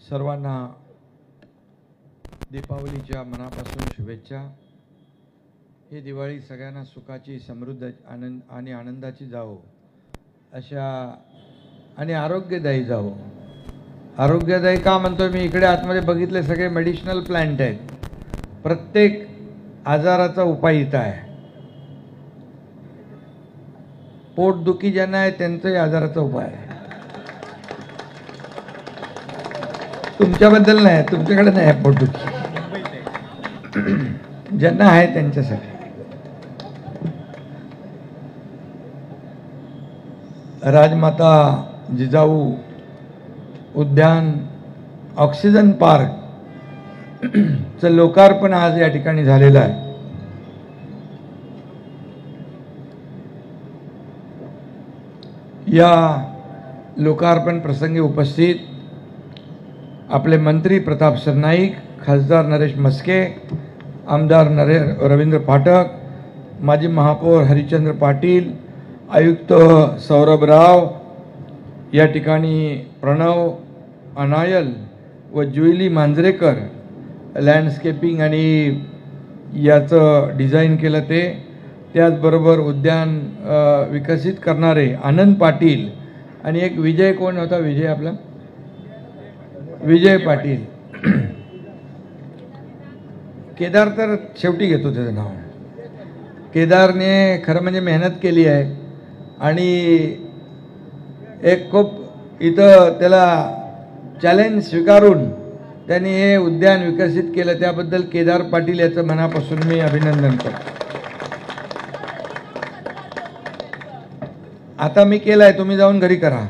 सर्वांना दीपावलीच्या मनापासून शुभेच्छा। ही दिवाळी सगळ्यांना सुखाची, समृद्ध आणि आनंदाची जावो अशा आणि आरोग्यदायी जावो। आरोग्यदायी का म्हणतोय मी? इकडे आतमध्ये बघितले सगळे मेडिसिनल प्लांट आहेत। प्रत्येक आजाराचा उपाय इथं आहे। पोटदुखी ज्यांना आहे त्यांचाही आजाराचा उपाय आहे। तुमच्याबद्दल नाही, तुमच्याकडे नाही आहे पोटदुखी, ज्यांना आहे त्यांच्यासाठी। राजमाता जिजाऊ उद्यान ऑक्सिजन पार्क चं लोकार्पण आज या ठिकाणी झालेलं आहे। या लोकार्पण प्रसंगी उपस्थित आपले मंत्री प्रताप सरनाईक, खासदार नरेश मस्के, आमदार रवींद्र पाठक, माजी महापौर हरिचंद्र पाटील, आयुक्त सौरभ राव, या ठिकाणी प्रणव अनायल व जुईली मांजरेकर लँडस्केपिंग आणि याचं डिझाईन केलं ते, त्याचबरोबर उद्यान विकसित करणारे आनंद पाटील आणि एक विजय, कोण होता विजय आपला? विजय पाटील। केदार तर शेवटी घेतो त्याचं नाव। केदारने खरं म्हणजे मेहनत केली आहे आणि एक खूप इथं त्याला चॅलेंज स्वीकारून त्यांनी हे उद्यान विकसित केलं, त्याबद्दल केदार पाटील याचं मनापासून मी अभिनंदन करतो। आता मी केलंय, तुम्ही जाऊन घरी करा।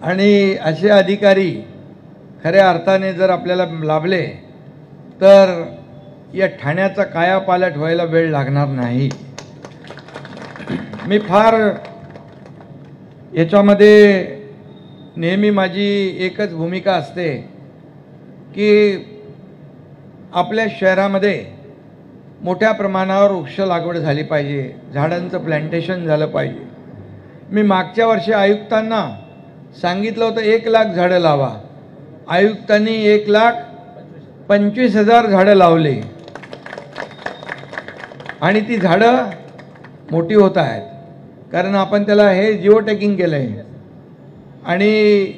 आणि असे अधिकारी खऱ्या अर्थाने जर आपल्याला लाभले तर या ठाण्याचा कायापालट व्हायला वेळ लागणार नाही। मी फार याच्यामध्ये नेहमी माझी एकच भूमिका असते की आपल्या शहरामध्ये मोठ्या प्रमाणावर वृक्ष लागवड झाली पाहिजे, झाडांचं प्लांटेशन झालं पाहिजे। मी मागच्या वर्षी आयुक्तांना सांगितलं होतं 1 लाख झाडं लावा। आयुक्तांनी 1,25,000 झाडं लावले आणि ती झाडं मोठी होत आहेत, कारण आपण त्याला हे जिओ टॅगिंग केलं आहे। आणि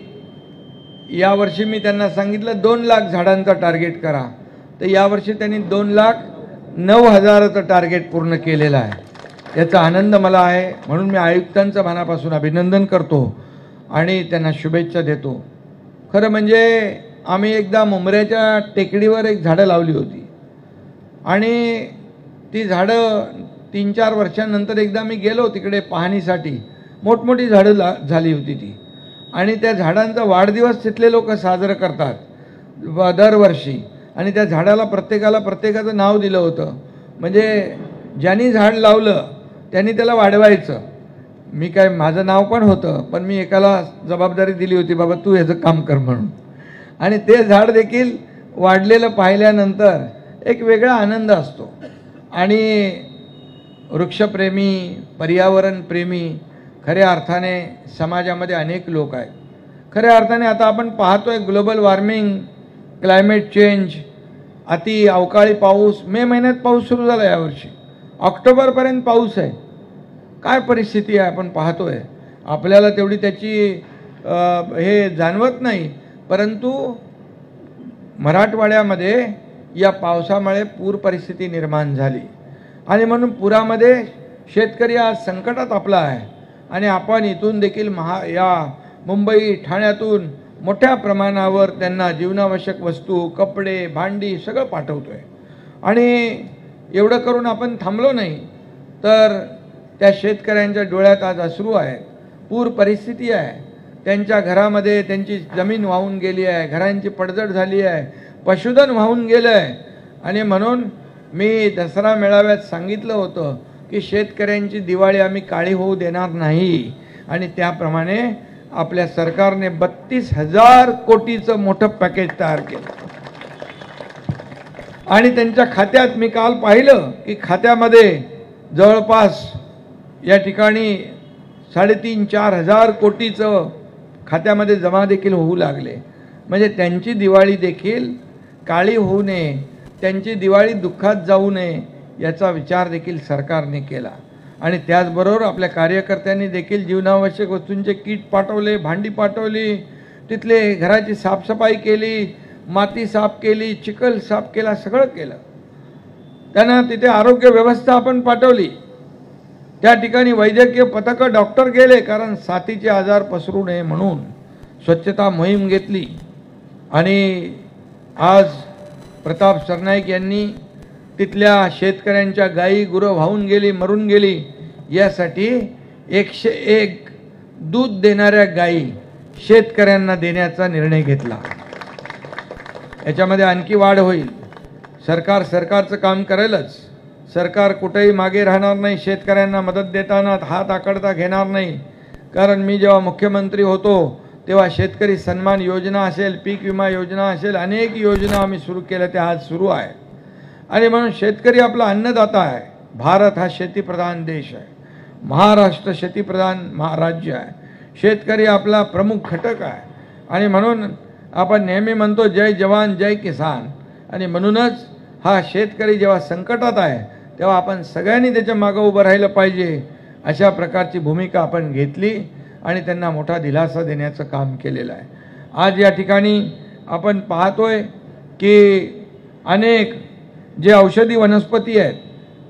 यावर्षी मी त्यांना सांगितलं 2 लाख झाडांचा टार्गेट करा, तर यावर्षी त्यांनी 2,09,000चं टार्गेट पूर्ण केलेलं आहे। याचा आनंद मला आहे, म्हणून मी आयुक्तांचं मनापासून अभिनंदन करतो आणि त्यांना शुभेच्छा देतो। खरं म्हणजे आम्ही एकदा मुंबऱ्याच्या टेकडीवर एक झाडं लावली होती आणि ती झाडं 3-4 वर्षांनंतर एकदा मी गेलो तिकडे पाहणीसाठी, मोठमोठी झाडं झाली होती ती, आणि त्या झाडांचा वाढदिवस तिथले लोक साजरं करतात दरवर्षी, आणि त्या झाडाला प्रत्येकाचं नाव दिलं होतं। म्हणजे ज्यांनी झाड लावलं त्यांनी त्याला वाढवायचं। मी काय, माझं नाव पण होतं, पण मी एकाला जबाबदारी दिली होती, बाबा तू ह्याचं काम कर म्हणून। आणि ते झाड देखील वाढलेलं पाहिल्यानंतर एक वेगळा आनंद असतो। आणि वृक्षप्रेमी, पर्यावरणप्रेमी खऱ्या अर्थाने समाजामध्ये अनेक लोक आहेत। खऱ्या अर्थाने आता आपण पाहतोय ग्लोबल वॉर्मिंग, क्लायमेट चेंज, अति अवकाळी पाऊस, मे महिन्यात पाऊस सुरू झाला यावर्षी, ऑक्टोबरपर्यंत पाऊस आहे। काय परिस्थिती आहे आपण पाहतोय। आपल्याला तेवढी त्याची हे जाणवत नाही, परंतु मराठवाड्यामध्ये या पावसामुळे पूर परिस्थिती निर्माण झाली आणि म्हणून पुरामध्ये शेतकरी आज संकटात आपला आहे। आणि आपण इथून देखील या मुंबई, ठाण्यातून मोठ्या प्रमाणावर त्यांना जीवनावश्यक वस्तू, कपडे, भांडी सगळं पाठवतोय। आणि एवढं करून आपण थांबलो नाही तर त्या शेतकऱ्यांच्या डोळ्यात आज अश्रू आहेत। पूर परिस्थिती आहे, त्यांच्या घरामध्ये त्यांची जमीन वाहून गेली आहे, घरांची पडझड झाली आहे, पशुधन वाहून गेलं आहे। आणि म्हणून मी दसरा मेळाव्यात सांगितलं होतं की शेतकऱ्यांची दिवाळी आम्ही काळी होऊ देणार नाही, आणि त्याप्रमाणे आपल्या सरकारने 32,000 कोटीचं मोठं पॅकेज तयार केलं। आणि त्यांच्या खात्यात मी काल पाहिलं की खात्यामध्ये जवळपास या ठिकाणी 3,500-4,000 कोटीचं खात्यामध्ये जमा देखील होऊ लागले। म्हणजे त्यांची दिवाळी देखील काळी होऊ नये, त्यांची दिवाळी दुःखात जाऊ नये याचा विचार देखील सरकारने केला. आणि त्याचबरोबर आपल्या कार्यकर्त्यांनी देखील जीवनावश्यक वस्तूंचे किट पाठवले, भांडी पाठवली, तिथले घराची साफसफाई केली, माती साफ केली, चिखल साफ केला, सगळं केलं. त्यांना तिथे आरोग्य व्यवस्था आपण पाठवली. त्या ठिकाणी वैद्यकीय पथकं, डॉक्टर गेले, कारण साथीचे आजार पसरू नये म्हणून स्वच्छता मोहीम घेतली. आणि आज प्रताप सरनाईक यांनी तिथल्या शेतकऱ्यांच्या गायी गुरं वाहून गेली, मरून गेली, यासाठी 101 दूध देणाऱ्या गायी शेतकऱ्यांना देण्याचा निर्णय घेतला. याच्यामध्ये आणखी वाढ होईल. सरकारचं काम करेलच. सरकार कुठेही मागे राहणार नाही. शेतकऱ्यांना मदत देताना हात आकडता घेणार नाही. कारण मी जेव्हा मुख्यमंत्री होतो तेव्हा शेतकरी सन्मान योजना असेल, पीक विमा योजना असेल, अनेक योजना आम्ही सुरू केल्या, त्या आज सुरू आहे. आणि म्हणून शेतकरी आपला अन्नदाता आहे. भारत हा शेतीप्रधान देश आहे. महाराष्ट्र शेतीप्रधान राज्य आहे. शेतकरी आपला प्रमुख घटक आहे. आणि म्हणून आपण नेहमी म्हणतो जय जवान जय किसान. आणि म्हणूनच हा शेतकरी जेव्हा संकटात आहे तेव्हा आपण सगळ्यांनी त्याच्या मागं उभं राहिलं पाहिजे, अशा प्रकारची भूमिका आपण घेतली आणि त्यांना मोठा दिलासा देण्याचं काम केलेलं आहे. आज या ठिकाणी आपण पाहतोय की अनेक जे औषधी वनस्पती आहेत,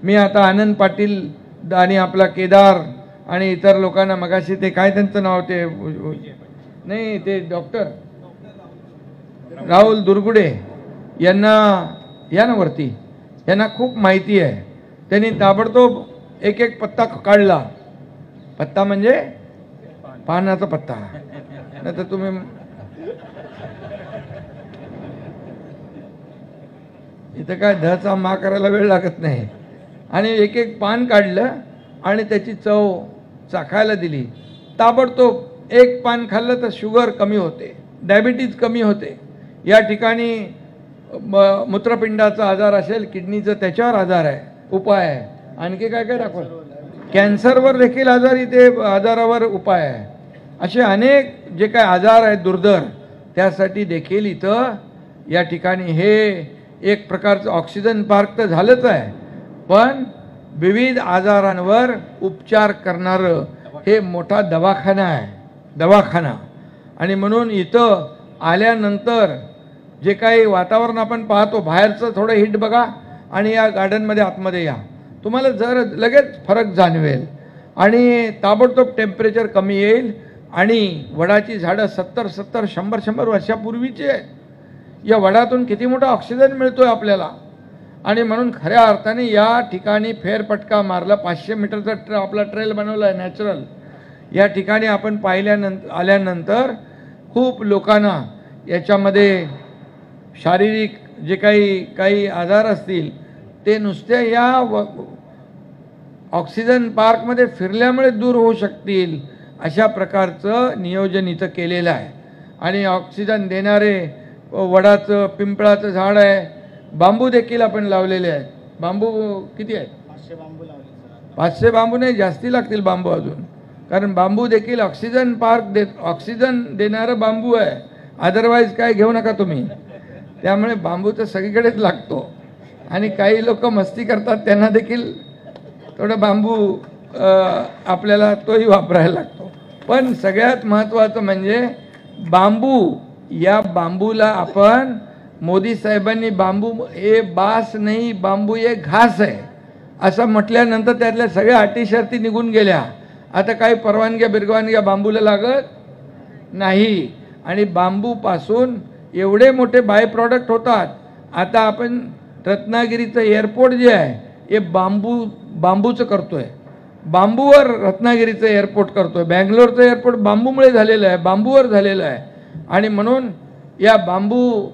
मी आता आनंद पाटील आणि आपला केदार आणि इतर लोकांना, मगाशी ते काय त्यांचं नाव, ते नाही, ते डॉक्टर राहुल दुर्गुडे यांना या ना वरती, यांना खूप माहिती आहे. त्यांनी ताबडतोब एक एक पत्ता काढला. पत्ता म्हणजे पानाचा पत्ता, नाही तर तुम्ही इथं काय धचा मा करायला वेळ लागत नाही. आणि एक एक पान काढलं आणि त्याची चव चाखायला दिली. ताबडतोब एक पान खाल्लं तर शुगर कमी होते, डायबिटीज कमी होते. या ठिकाणी मूत्रपिंडाचा आजार असेल, किडनीचा, त्याच्यावर आजार आहे, उपाय आहे. आणखी काय काय दाखवलं, कॅन्सरवर देखील आजारावर उपाय आहे. असे अनेक जे काय आजार आहेत दुर्धर, त्यासाठी देखील इथं या ठिकाणी हे एक प्रकारचं ऑक्सिजन पार्क तर झालंच आहे, पण विविध आजारांवर उपचार करणारं हे मोठा दवाखाना आहे, दवाखाना. आणि म्हणून इथं आल्यानंतर जे काही वातावरण आपण पाहतो, बाहेरचं थोडं हिट बघा आणि या गार्डनमध्ये आतमध्ये या, तुम्हाला जर लगेच फरक जाणवेल. आणि ताबडतोब टेम्परेचर कमी येईल. आणि वडाची झाडं 70-70, 100-100 वर्षापूर्वीची आहेत. या वडातून किती मोठा ऑक्सिजन मिळतोय आपल्याला. आणि म्हणून खऱ्या अर्थाने या ठिकाणी फेरफटका मारला. 500 मीटरचा आपला ट्रेल बनवला आहे नॅचरल. या ठिकाणी आपण आल्यानंतर खूप लोकांना याच्यामध्ये शारीरिक जे काही आजार असतील ते नुसत्या या ऑक्सिजन पार्कमध्ये फिरल्यामुळे दूर होऊ शकतील, अशा प्रकारचं नियोजन इथं केलेलं आहे. आणि ऑक्सिजन देणारे वडाचं, पिंपळाचं झाड आहे, बांबू देखील आपण लावलेले आहेत. बांबू किती आहेत? 500 बांबू लावले. 500 बांबू नाही, जास्ती लागतील बांबू अजून, कारण बांबू देखील ऑक्सिजन ऑक्सिजन देणारं बांबू आहे. अदरवाईज काय घेऊ नका तुम्ही. त्यामुळे बांबू तर सगळीकडेच लागतो. आणि काही लोक मस्ती करतात, त्यांना देखील थोडं बांबू आपल्याला तोही वापरायला लागतो. पण सगळ्यात महत्त्वाचं म्हणजे बांबू, या बांबूला आपण, मोदी साहेबांनी बांबू हे बास नाही, बांबू हे घास आहे असं म्हटल्यानंतर त्यातल्या सगळ्या अटी शर्ती निघून गेल्या. आता काही परवानग्या बांबूला लागत नाही. आणि बांबूपासून एवढे मोठे बाय प्रॉडक्ट होतात. आता आपण रत्नागिरीचं एअरपोर्ट जे आहे हे बांबूचं करतोय. बांबूवर रत्नागिरीचं एअरपोर्ट करतोय. बँगलोरचं एअरपोर्ट बांबूमुळे झालेलं आहे, बांबूवर झालेलं आहे. आणि म्हणून या बांबू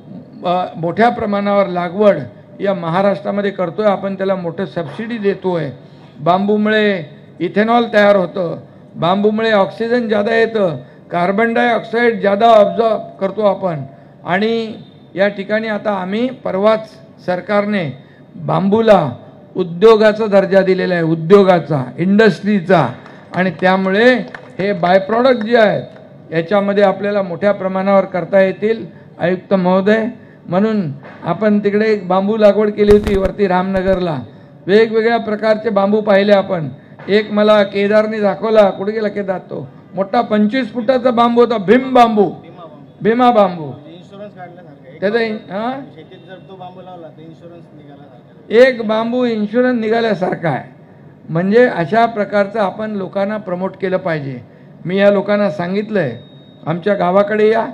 मोठ्या प्रमाणावर लागवड या महाराष्ट्रामध्ये करतोय आपण. त्याला मोठं सबसिडी देतोय. बांबूमुळे इथेनॉल तयार होतं, बांबूमुळे ऑक्सिजन जादा येतं, कार्बन डायऑक्साईड जादा ऑब्झॉर्ब करतो आपण. आणि या ठिकाणी आता आम्ही परवाच सरकारने बांबूला उद्योगाचा दर्जा दिलेला आहे, उद्योगाचा, इंडस्ट्रीचा. आणि त्यामुळे हे बाय प्रॉडक्ट जे आहेत याच्यामध्ये आपल्याला मोठ्या प्रमाणावर करता येतील. आयुक्त महोदय. म्हणून आपण तिकडे एक बांबू लागवड केली होती वरती रामनगरला. वेगवेगळ्या प्रकारचे बांबू पाहिले आपण. एक मला केदारने दाखवला, कुठे गेला केदार, तो मोठा 25 फुटाचा बांबू होता, भीमा बांबू. त्याचा एक बांबू इन्शुरन्स निघाल्यासारखा आहे. म्हणजे अशा प्रकारचं आपण लोकांना प्रमोट केलं पाहिजे. मी या लोकांना सांगितलं आहे, आमच्या गावाकडे या,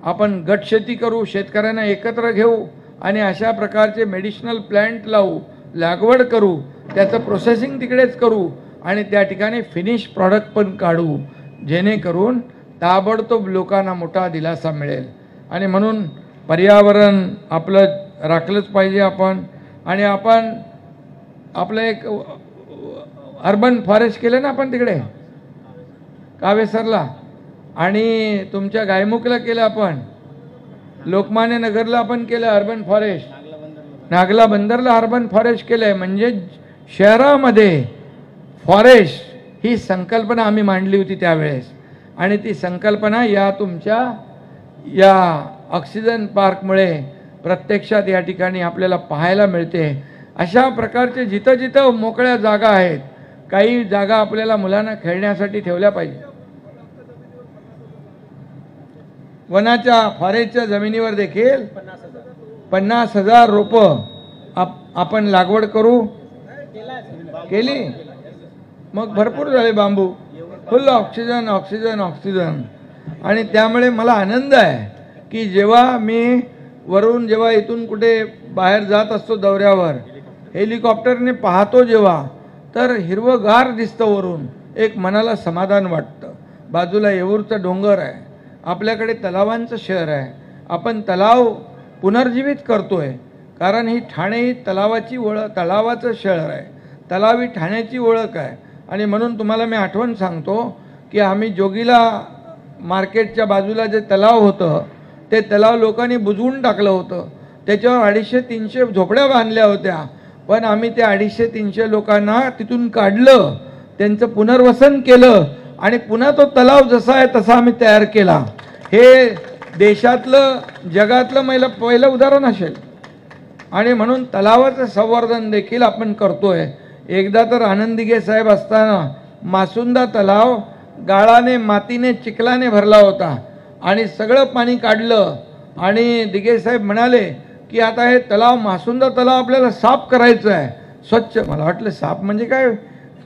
आपण गट शेती करू, शेतकऱ्यांना एकत्र घेऊ आणि अशा प्रकारचे मेडिसिनल प्लांट लावू, लागवड करू, त्याचं प्रोसेसिंग तिकडेच करू आणि त्या ठिकाणी फिनिश प्रॉडक्ट पण काढू, जेणेकरून ताबडतोब लोकांना मोठा दिलासा मिळेल. आणि म्हणून पर्यावरण आपलं राखलंच पाहिजे आपण. आणि आपण आपलं एक अर्बन फॉरेस्ट केलं ना आपण तिकडे कावेसरला, आणि तुमच्या गायमुखला केलं, आपण लोकमान्य नगरला आपण केलं urban forest, Nagla बंदरला urban forest केलं आहे. म्हणजे शहरामध्ये फॉरेस्ट ही संकल्पना आम्ही मांडली होती त्यावेळेस, आणि ती संकल्पना या तुमच्या या ऑक्सिजन पार्कमुळे प्रत्यक्षात या ठिकाणी आपल्याला पाहायला मिळते. अशा प्रकारचे जिथं जिथं मोकळ्या जागा आहेत, काही जागा आपल्याला मुलांना खेळण्यासाठी ठेवल्या पाहिजे. वनाच्या फॉरेस्टच्या जमिनीवर देखील 50,000 रोपं आपण लागवड करू. केली, मग भरपूर झाले बांबू, फुल ऑक्सिजन ऑक्सिजन ऑक्सिजन. आणि त्यामुळे मला आनंद आहे की जेव्हा मी वरून जेव्हा इथून कुठे बाहेर जात असतो दौऱ्यावर, हेलिकॉप्टरने पाहतो जेव्हा, तर हिरवंगार दिसतं वरून, एक मनाला समाधान वाटतं. बाजूला येऊरचा डोंगर आहे, आपल्याकडे तलावांचं शहर आहे, आपण तलाव पुनर्जीवित करतोय. कारण ही ठाणे ही तलावाचं शहर आहे, तलाव ही ठाण्याची ओळख आहे. आणि म्हणून तुम्हाला मी आठवण सांगतो की आम्ही जोगीला मार्केटच्या बाजूला जे तलाव होतं, ते तलाव लोकांनी बुजवून टाकलं होतं. त्याच्यावर 250-300 झोपड्या बांधल्या होत्या, पण आम्ही त्या 250-300 लोकांना तिथून काढलं, त्यांचं पुनर्वसन केलं आणि पुन्हा तो तलाव जसा आहे तसा आम्ही तयार केला. हे देशातलं जगातलं पहिलं उदाहरण असेल. आणि म्हणून तलावाचं संवर्धन देखील आपण करतोय. एकदा तर आनंद दिघे साहेब असताना मासुंदा तलाव गाळाने, मातीने, चिखलाने भरला होता आणि सगळं पाणी काढलं. आणि दिघे साहेब म्हणाले की आता हे तलाव, मासुंदा तलाव आपल्याला साफ करायचं आहे, स्वच्छ. मला वाटलं साफ म्हणजे काय,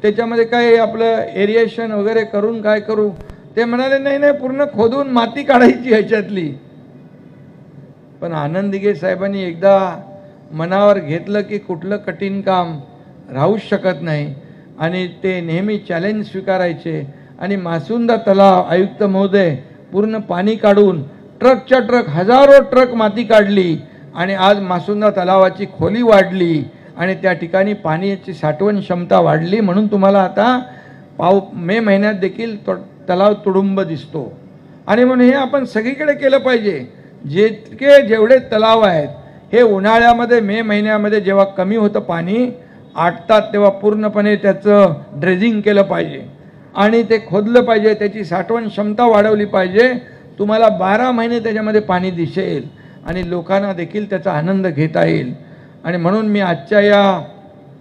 त्याच्यामध्ये काय आपलं एरिएशन वगैरे करून काय करू. ते म्हणाले नाही नाही, पूर्ण खोदून माती काढायची ह्याच्यातली. पण आनंद दिघे साहेबांनी एकदा मनावर घेतलं की कुठलं कठीण काम राहूच शकत नाही, आणि ते नेहमी चॅलेंज स्वीकारायचे. आणि मासुंदा तलाव आयुक्त महोदय पूर्ण पाणी काढून ट्रकच्या ट्रक, हजारो ट्रक माती काढली आणि आज मासुंदा तलावाची खोली वाढली आणि त्या ठिकाणी पाण्याची साठवण क्षमता वाढली. म्हणून तुम्हाला आता मे महिन्यात देखील तलाव तुडुंब दिसतो. आणि म्हणून हे आपण सगळीकडे केलं पाहिजे. जेवढे तलाव आहेत हे उन्हाळ्यामध्ये, मे महिन्यामध्ये जेव्हा कमी होतं पाणी आटतात, तेव्हा पूर्णपणे त्याचं ड्रेजिंग केलं पाहिजे आणि ते खोदलं पाहिजे, त्याची साठवण क्षमता वाढवली पाहिजे. तुम्हाला 12 महिने त्याच्यामध्ये पाणी दिसेल आणि लोकांना देखील त्याचा आनंद घेता येईल. आणि म्हणून मी आजच्या या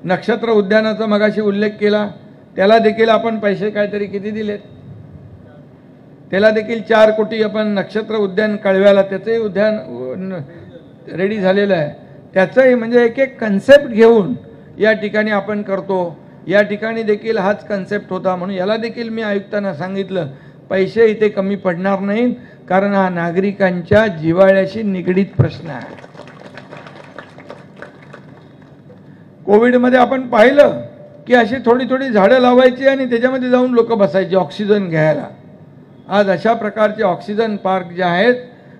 नक्षत्र उद्यानाचा मगाशी उल्लेख केला, त्याला देखील आपण पैसे काहीतरी किती दिलेत, त्याला देखील 4 कोटी आपण नक्षत्र उद्यान कळव्याला, त्याचंही उद्यान रेडी झालेलं आहे. त्याचंही म्हणजे एक एक कन्सेप्ट घेऊन या ठिकाणी आपण करतो. या ठिकाणी देखील हाच कन्सेप्ट होता. म्हणून याला देखील मी आयुक्तांना सांगितलं पैसे इथे कमी पडणार नाहीत, कारण हा नागरिकांच्या जिव्हाळ्याशी निगडीत प्रश्न आहे. कोविडमध्ये आपण पाहिलं की अशी थोडी थोडी झाडं लावायची आणि त्याच्यामध्ये जाऊन लोक बसायचे ऑक्सिजन घ्यायला. आज अशा प्रकारचे ऑक्सिजन पार्क जे आहेत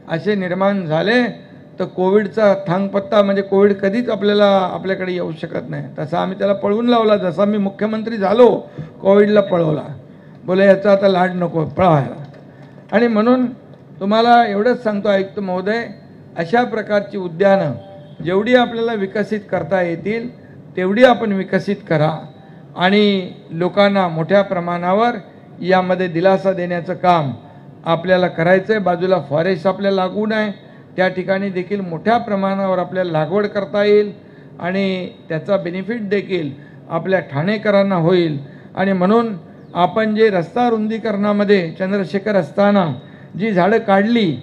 असे निर्माण झाले, तर कोविडचा थांगपत्ता म्हणजे कोविड कधीच आपल्याकडे येऊ शकत नाही. तसा आम्ही त्याला पळवून लावला. जसा मी मुख्यमंत्री झालो कोविडला पळवला, बोले याचा आता लाड नको पळवायला. आणि म्हणून तुम्हाला एवढंच सांगतो आयुक्त महोदय, अशा प्रकारची उद्यानं जेवढी आपल्याला विकसित करता येतील तेवढी आपण विकसित करा आणि लोकांना मोठ्या प्रमाणावर यामध्ये दिलासा देण्याचं काम आपल्याला करायचं आहे. बाजूला फॉरेस्ट आपल्याला लागून आहे, त्या ठिकाणी देखील मोठ्या प्रमाणावर आपल्याला लागवड करता येईल आणि त्याचा बेनिफिट देखील आपल्या ठाणेकरांना होईल. आणि म्हणून आपण जे रस्ता रुंदीकरणामध्ये चंद्रशेखर असताना जी झाडं काढली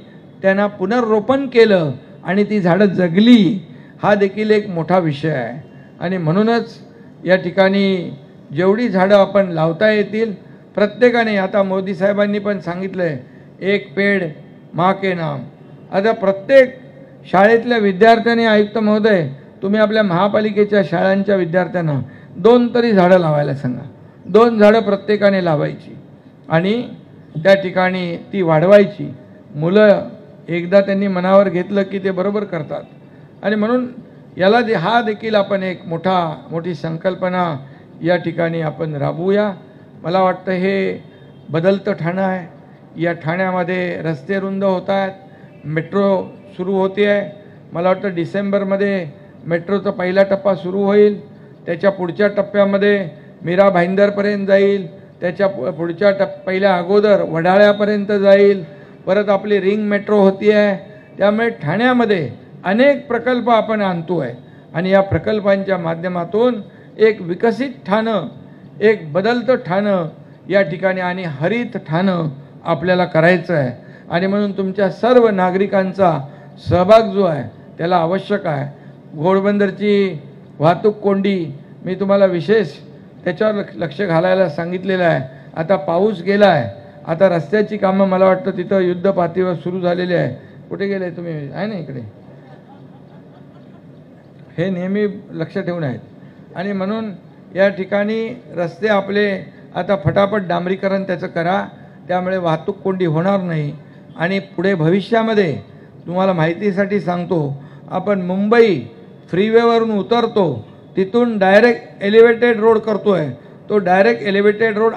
त्यांना पुनर्रोपण केलं आणि ती झाडं जगली, हा देखील एक मोठा विषय आहे. आणि म्हणूनच या ठिकाणी जेवढी झाडं आपण लावता येतील प्रत्येकाने, आता मोदी साहेबांनी पण सांगितलं आहे, एक पेड माँ के नाम. आता प्रत्येक शाळेतल्या विद्यार्थ्यांनी, आयुक्त महोदय तुम्ही आपल्या महापालिकेच्या शाळांच्या विद्यार्थ्यांना 2 तरी झाडं लावायला सांगा. 2 झाडं प्रत्येकाने लावायची आणि त्या ठिकाणी ती वाढवायची. मुलं एकदा त्यांनी मनावर घेतलं की ते बरोबर करतात. आणि म्हणून याला हा देखील आपण एक मोठी संकल्पना या ठिकाणी आपण राबवूया. मला वाटतं हे बदलतं ठाणं आहे. या ठाण्यामध्ये रस्ते रुंद होत आहेत, मेट्रो सुरू होते आहे. मला वाटतं डिसेंबरमध्ये मेट्रोचा पहिला टप्पा सुरू होईल. त्याच्या पुढच्या टप्प्यामध्ये मीरा भाईंदरपर्यंत जाईल. त्याच्या पुढच्या पहिल्या अगोदर वडाळ्यापर्यंत जाईल. परत आपली रिंग मेट्रो होती आहे. त्यामुळे ठाण्यामध्ये अनेक प्रकल्प आपण आणतो आहे आणि या प्रकल्पांच्या माध्यमातून एक विकसित ठाणं, एक बदलतं ठाणं या ठिकाणी आणि हरित ठाणं आपल्याला करायचं आहे. आणि म्हणून तुमच्या सर्व नागरिकांचा सहभाग जो आहे त्याला आवश्यक आहे. घोडबंदरची वाहतूक कोंडी मी तुम्हाला विशेष त्याच्यावर लक्ष घालायला सांगितलेलं आहे. आता पाऊस गेला आहे, आता रस्त्याची कामं मला वाटतं तिथं युद्धपातळीवर सुरू झालेली आहे. कुठे गेले तुम्ही? आहे ना इकडे. हे नेहमी लक्ष ठेवून आहेत. आणि म्हणून या ठिकाणी रस्ते आपले आता फटाफट डांबरीकरण त्याचं करा, त्यामुळे वाहतूक कोंडी होणार नाही. आणि पुढे भविष्यामध्ये तुम्हाला माहितीसाठी सांगतो, आपण मुंबई फ्रीवेवरून उतरतो, तिथून डायरेक्ट एलिव्हेटेड रोड करतो आहे. तो डायरेक्ट एलिव्हेटेड रोड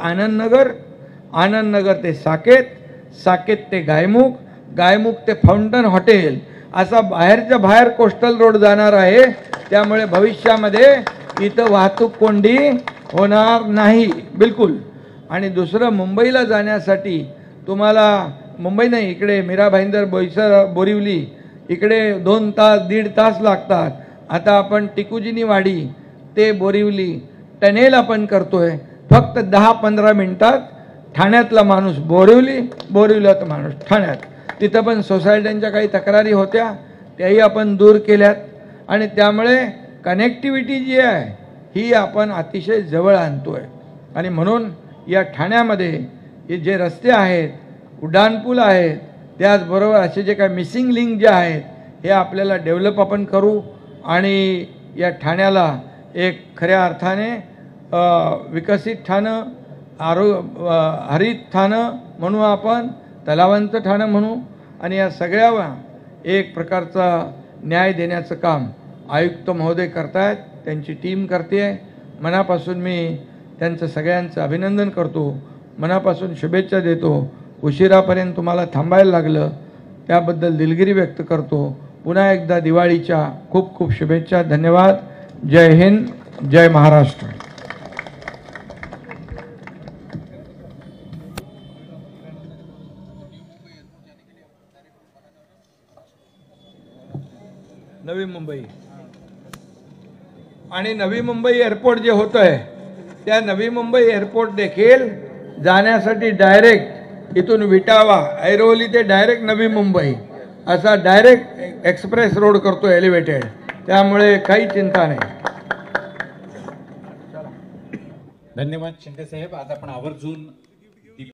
आनंदनगर ते साकेत, साकेत ते गायमुख, गायमुख ते फाउंटन हॉटेल असा बाहेरच्या बाहेर कोस्टल रोड जाणार आहे. त्यामुळे भविष्यामध्ये इथं वाहतूक कोंडी होणार नाही बिलकुल. आणि दुसरं, मुंबईला जाण्यासाठी तुम्हाला मुंबई नाही, इकडे मीरा भाईंदर, बोईसर, बोरिवली इकडे 2 तास 1.5 तास लागतात. आता आपण टिकुजिनी वाडी ते बोरिवली टनेल आपण करतोय फक्त 10-15 मिनिटात. ठाण्यातला माणूस बोरिवलीचा माणूस ठाण्यात. तिथं पण सोसायट्यांच्या काही तक्रारी होत्या, त्याही आपण दूर केल्यात. आणि त्यामुळे कनेक्टिव्हिटी जी आहे ही आपण अतिशय जवळ आणतोय. आणि म्हणून या ठाण्यामध्ये हे जे रस्ते आहेत, उड्डाणपूल आहेत, त्याचबरोबर असे जे काही मिसिंग लिंक जे आहेत हे आपल्याला डेव्हलप आपण करू आणि या ठाण्याला एक खऱ्या अर्थाने विकसित ठाणं, हरित ठाणं म्हणू, आपण तलावांचं ठाणं म्हणू. आणि या सगळ्यावर एक प्रकारचा न्याय देण्याचं काम आयुक्त महोदय करतायत, त्यांची टीम करते आहे. मनापासून मी त्यांचं सगळ्यांचं अभिनंदन करतो, मनापासून शुभेच्छा देतो. उशिरापर्यंत तुम्हाला थांबायला लागलं त्याबद्दल दिलगिरी व्यक्त करतो. पुन्हा एकदा दिवाळीच्या खूप खूप शुभेच्छा. धन्यवाद. जय हिंद, जय महाराष्ट्र. नवी मुंबई आणि नवी मुंबई एअरपोर्ट जे होतं आहे त्या नवी मुंबई एअरपोर्ट देखील जाण्यासाठी डायरेक्ट इथून विटावा, ऐरोली ते डायरेक्ट नवी मुंबई असा डायरेक्ट एक्सप्रेस रोड करतो एलिव्हेटेड. त्यामुळे काही चिंता नाही. धन्यवाद शिंदे साहेब. आज आपण आवर्जून